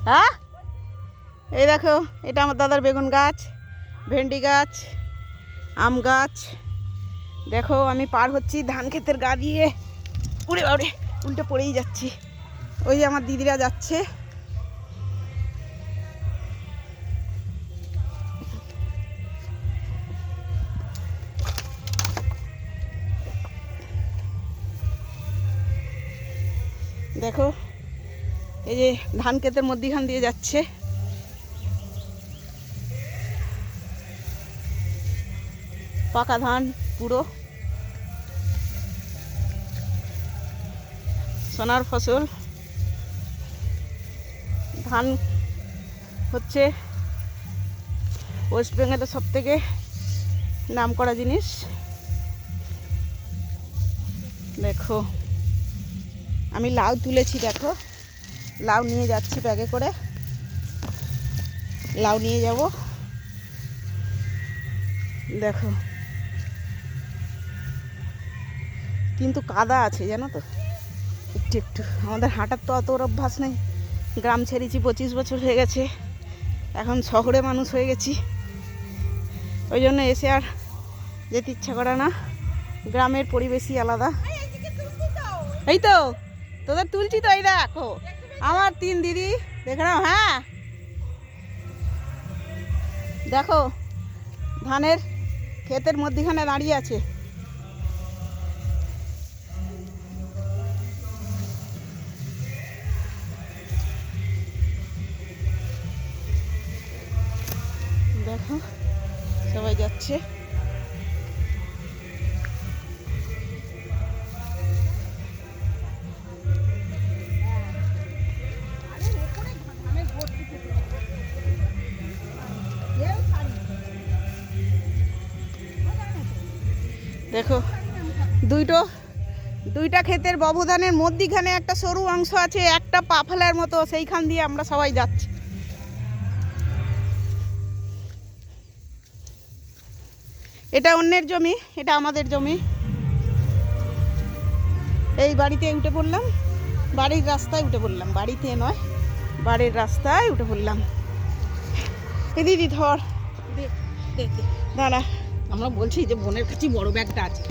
হ্যাঁ, এই দেখো, এটা আমার দাদার বেগুন গাছ, ভেন্ডি গাছ, আম গাছ। দেখো আমি পার হচ্ছি ধান ক্ষেতের গা দিয়ে, উড়ে বাড়ে উল্টে পড়েই যাচ্ছি। ওই যে আমার দিদিরা যাচ্ছে। দেখো এই যে ধান ক্ষেতের মধ্যিখান দিয়ে যাচ্ছে। পাকা ধান পুরো সোনার ফসল। ধান হচ্ছে ওয়েস্ট বেঙ্গলের সব থেকে নাম করা জিনিস। দেখো আমি লাউ তুলেছি, দেখো লাউ নিয়ে যাচ্ছি ব্যাগে করে, লাউ নিয়ে যাব। দেখো কিন্তু কাদা আছে জানো তো, একটু একটু। আমাদের হাঁটার তো অত অভ্যাস নেই, গ্রাম ছেড়েছি 25 বছর হয়ে গেছে, এখন শহরে মানুষ হয়ে গেছি, ওই জন্য এসে আর যেতে ইচ্ছা করে না। গ্রামের পরিবেশই আলাদা। এই তো তোদের তুলছি তো, এই দেখো আমার 3 দিদি, দেখে নাও। হ্যাঁ দেখো ধানের ক্ষেতের মধ্যিখানে দাঁড়িয়ে আছে। দেখো সবাই যাচ্ছে। দেখো দুইটা ক্ষেতের ব্যবধানের মধ্যিখানে একটা সরু অংশ আছে, একটা পা ফেলার মতো, সেইখান দিয়ে আমরা সবাই যাচ্ছি। এটা অন্যের জমি, এটা আমাদের জমি। এই বাড়িতে উঠে পড়লাম, বাড়ির রাস্তায় উঠে পড়লাম, বাড়িতে নয় বাড়ির রাস্তায় উঠে পড়লাম। দিদি ধর দাঁড়া, আমরা বলছি যে বোনের কাছে বড় ব্যাগটা আছে।